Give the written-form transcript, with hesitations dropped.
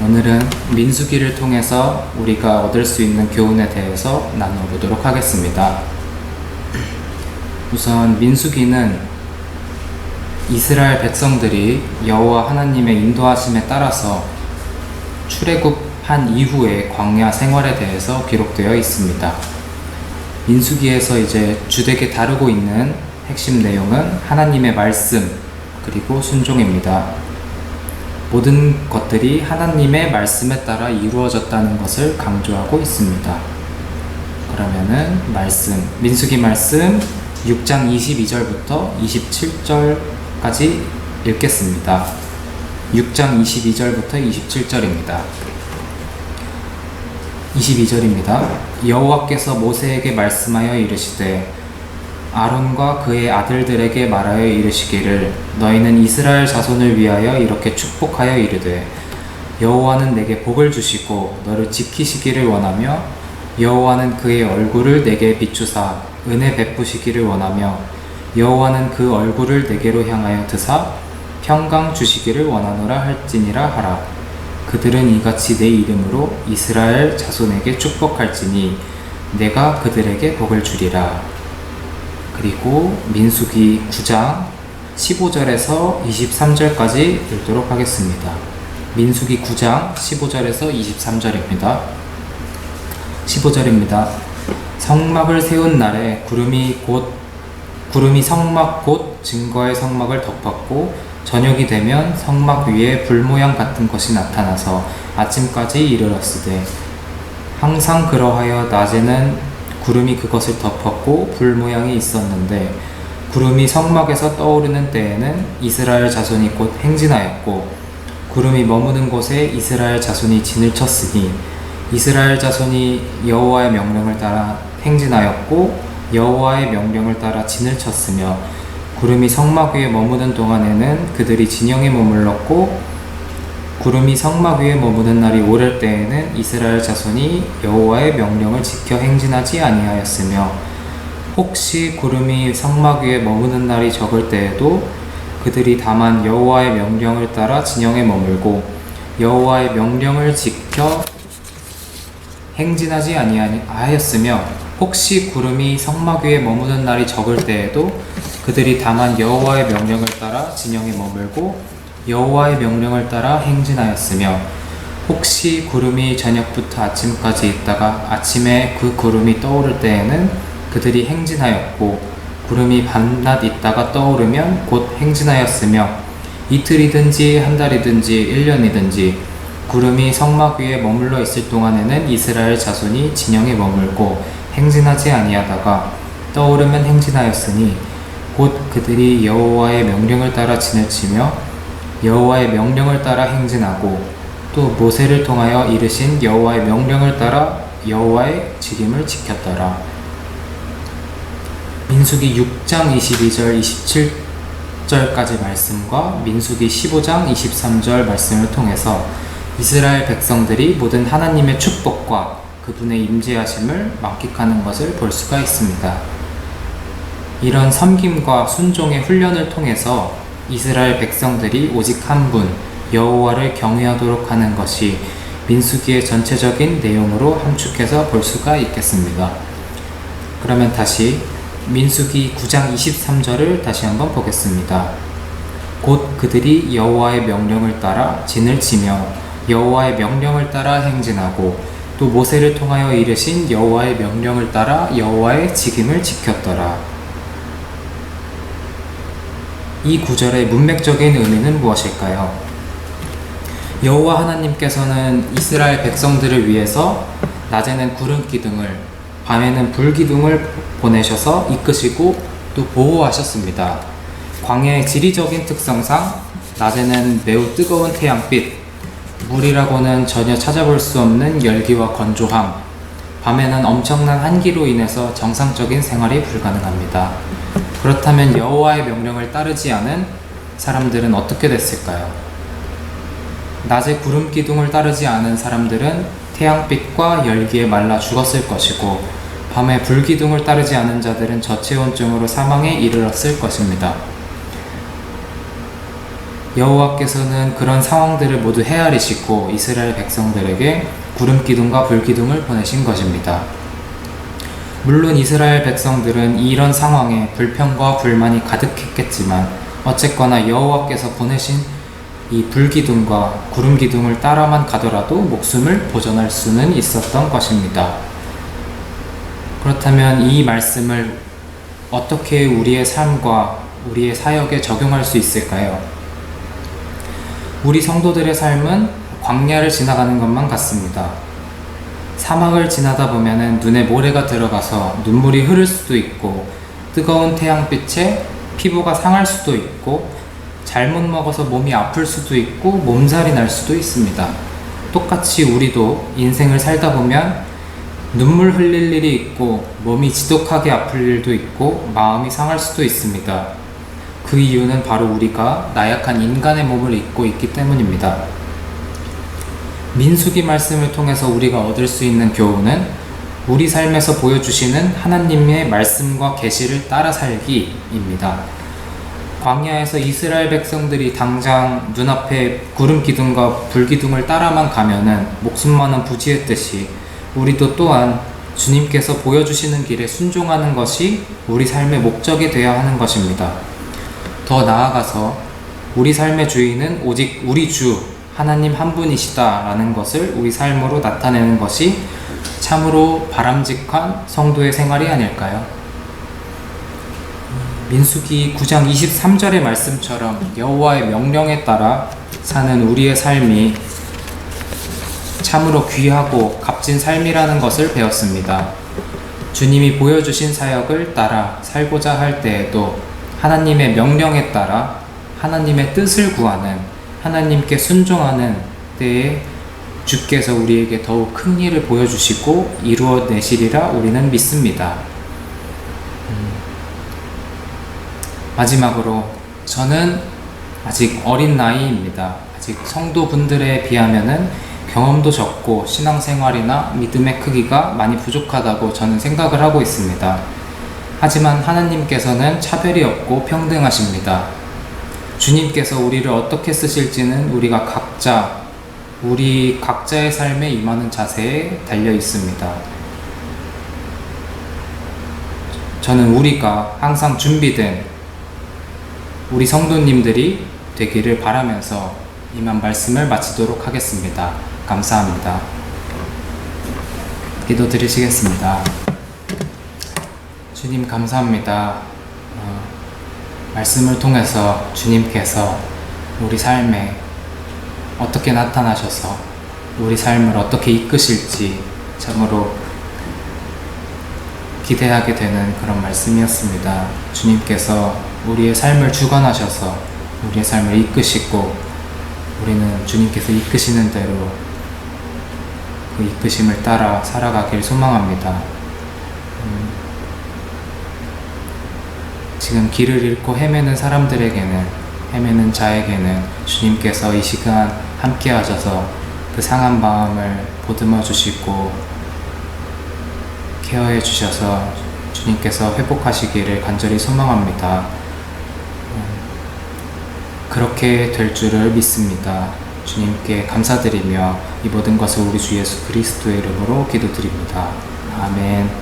오늘은 민수기를 통해서 우리가 얻을 수 있는 교훈에 대해서 나눠보도록 하겠습니다. 우선 민수기는 이스라엘 백성들이 여호와 하나님의 인도하심에 따라서 출애굽한 이후의 광야 생활에 대해서 기록되어 있습니다. 민수기에서 이제 주되게 다루고 있는 핵심 내용은 하나님의 말씀 그리고 순종입니다. 모든 것들이 하나님의 말씀에 따라 이루어졌다는 것을 강조하고 있습니다. 그러면은 민수기 말씀 6장 22절부터 27절까지 읽겠습니다. 6장 22절부터 27절입니다. 22절입니다. 여호와께서 모세에게 말씀하여 이르시되 아론과 그의 아들들에게 말하여 이르시기를 너희는 이스라엘 자손을 위하여 이렇게 축복하여 이르되 여호와는 내게 복을 주시고 너를 지키시기를 원하며 여호와는 그의 얼굴을 내게 비추사 은혜 베푸시기를 원하며 여호와는 그 얼굴을 내게로 향하여 드사 평강 주시기를 원하노라 할지니라 하라. 그들은 이같이 내 이름으로 이스라엘 자손에게 축복할지니 내가 그들에게 복을 주리라. 그리고 민수기 9장 15절에서 23절까지 읽도록 하겠습니다. 민수기 9장 15절에서 23절입니다. 15절입니다. 성막을 세운 날에 구름이 성막 곧 증거의 성막을 덮었고 저녁이 되면 성막 위에 불 모양 같은 것이 나타나서 아침까지 이르렀으되 항상 그러하여 낮에는 구름이 그것을 덮었고 불 모양이 있었는데 구름이 성막에서 떠오르는 때에는 이스라엘 자손이 곧 행진하였고 구름이 머무는 곳에 이스라엘 자손이 진을 쳤으니 이스라엘 자손이 여호와의 명령을 따라 행진하였고 여호와의 명령을 따라 진을 쳤으며 구름이 성막 위에 머무는 동안에는 그들이 진영에 머물렀고 구름이 성막 위에 머무는 날이 오를 때에는 이스라엘 자손이 여호와의 명령을 지켜 행진하지 아니하였으며 혹시 구름이 성막 위에 머무는 날이 적을 때에도 그들이 다만 여호와의 명령을 따라 진영에 머물고 여호와의 명령을 지켜 행진하지 아니하였으며 혹시 구름이 성막 위에 머무는 날이 적을 때에도 그들이 다만 여호와의 명령을 따라 진영에 머물고 여호와의 명령을 따라 행진하였으며 혹시 구름이 저녁부터 아침까지 있다가 아침에 그 구름이 떠오를 때에는 그들이 행진하였고 구름이 밤낮 있다가 떠오르면 곧 행진하였으며 이틀이든지 한 달이든지 1년이든지 구름이 성막 위에 머물러 있을 동안에는 이스라엘 자손이 진영에 머물고 행진하지 아니하다가 떠오르면 행진하였으니 곧 그들이 여호와의 명령을 따라 진을 치며 여호와의 명령을 따라 행진하고 또 모세를 통하여 이르신 여호와의 명령을 따라 여호와의 직임을 지켰더라. 민수기 6장 22절 27절까지 말씀과 민수기 15장 23절 말씀을 통해서 이스라엘 백성들이 모든 하나님의 축복과 그분의 임재하심을 만끽하는 것을 볼 수가 있습니다. 이런 섬김과 순종의 훈련을 통해서 이스라엘 백성들이 오직 한 분 여호와를 경외하도록 하는 것이 민수기의 전체적인 내용으로 함축해서 볼 수가 있겠습니다. 그러면 다시 민수기 9장 23절을 다시 한번 보겠습니다. 곧 그들이 여호와의 명령을 따라 진을 치며 여호와의 명령을 따라 행진하고 또 모세를 통하여 이르신 여호와의 명령을 따라 여호와의 직임을 지켰더라. 이 구절의 문맥적인 의미는 무엇일까요? 여호와 하나님께서는 이스라엘 백성들을 위해서 낮에는 구름 기둥을 밤에는 불 기둥을 보내셔서 이끄시고 또 보호하셨습니다. 광야의 지리적인 특성상 낮에는 매우 뜨거운 태양빛, 물이라고는 전혀 찾아볼 수 없는 열기와 건조함, 밤에는 엄청난 한기로 인해서 정상적인 생활이 불가능합니다. 그렇다면 여호와의 명령을 따르지 않은 사람들은 어떻게 됐을까요? 낮에 구름 기둥을 따르지 않은 사람들은 태양빛과 열기에 말라 죽었을 것이고 밤에 불 기둥을 따르지 않은 자들은 저체온증으로 사망에 이르렀을 것입니다. 여호와께서는 그런 상황들을 모두 헤아리시고 이스라엘 백성들에게 구름 기둥과 불 기둥을 보내신 것입니다. 물론 이스라엘 백성들은 이런 상황에 불평과 불만이 가득했겠지만 어쨌거나 여호와께서 보내신 이 불기둥과 구름기둥을 따라만 가더라도 목숨을 보존할 수는 있었던 것입니다. 그렇다면 이 말씀을 어떻게 우리의 삶과 우리의 사역에 적용할 수 있을까요? 우리 성도들의 삶은 광야를 지나가는 것만 같습니다. 사막을 지나다 보면은 눈에 모래가 들어가서 눈물이 흐를 수도 있고, 뜨거운 태양빛에 피부가 상할 수도 있고, 잘못 먹어서 몸이 아플 수도 있고, 몸살이 날 수도 있습니다. 똑같이 우리도 인생을 살다 보면 눈물 흘릴 일이 있고, 몸이 지독하게 아플 일도 있고, 마음이 상할 수도 있습니다. 그 이유는 바로 우리가 나약한 인간의 몸을 입고 있기 때문입니다. 민수기 말씀을 통해서 우리가 얻을 수 있는 교훈은 우리 삶에서 보여주시는 하나님의 말씀과 계시를 따라 살기입니다. 광야에서 이스라엘 백성들이 당장 눈앞에 구름 기둥과 불 기둥을 따라만 가면은 목숨만은 부지했듯이 우리도 또한 주님께서 보여주시는 길에 순종하는 것이 우리 삶의 목적이 되어야 하는 것입니다. 더 나아가서 우리 삶의 주인은 오직 우리 주 하나님 한 분이시다라는 것을 우리 삶으로 나타내는 것이 참으로 바람직한 성도의 생활이 아닐까요? 민수기 9장 23절의 말씀처럼 여호와의 명령에 따라 사는 우리의 삶이 참으로 귀하고 값진 삶이라는 것을 배웠습니다. 주님이 보여주신 사역을 따라 살고자 할 때에도 하나님의 명령에 따라 하나님의 뜻을 구하는, 하나님께 순종하는 때에 주께서 우리에게 더욱 큰 일을 보여주시고 이루어내시리라 우리는 믿습니다. 마지막으로 저는 아직 어린 나이입니다. 아직 성도분들에 비하면은 경험도 적고 신앙생활이나 믿음의 크기가 많이 부족하다고 저는 생각을 하고 있습니다. 하지만 하나님께서는 차별이 없고 평등하십니다. 주님께서 우리를 어떻게 쓰실지는 우리 각자의 삶에 임하는 자세에 달려 있습니다. 저는 우리가 항상 준비된 우리 성도님들이 되기를 바라면서 이만 말씀을 마치도록 하겠습니다. 감사합니다. 기도 드리시겠습니다. 주님 감사합니다. 말씀을 통해서 주님께서 우리 삶에 어떻게 나타나셔서 우리 삶을 어떻게 이끄실지 참으로 기대하게 되는 그런 말씀이었습니다. 주님께서 우리의 삶을 주관하셔서 우리의 삶을 이끄시고 우리는 주님께서 이끄시는 대로 그 이끄심을 따라 살아가길 소망합니다. 지금 길을 잃고 헤매는 헤매는 자에게는 주님께서 이 시간 함께 하셔서 그 상한 마음을 보듬어 주시고 케어해 주셔서 주님께서 회복하시기를 간절히 소망합니다. 그렇게 될 줄을 믿습니다. 주님께 감사드리며 이 모든 것을 우리 주 예수 그리스도의 이름으로 기도드립니다. 아멘.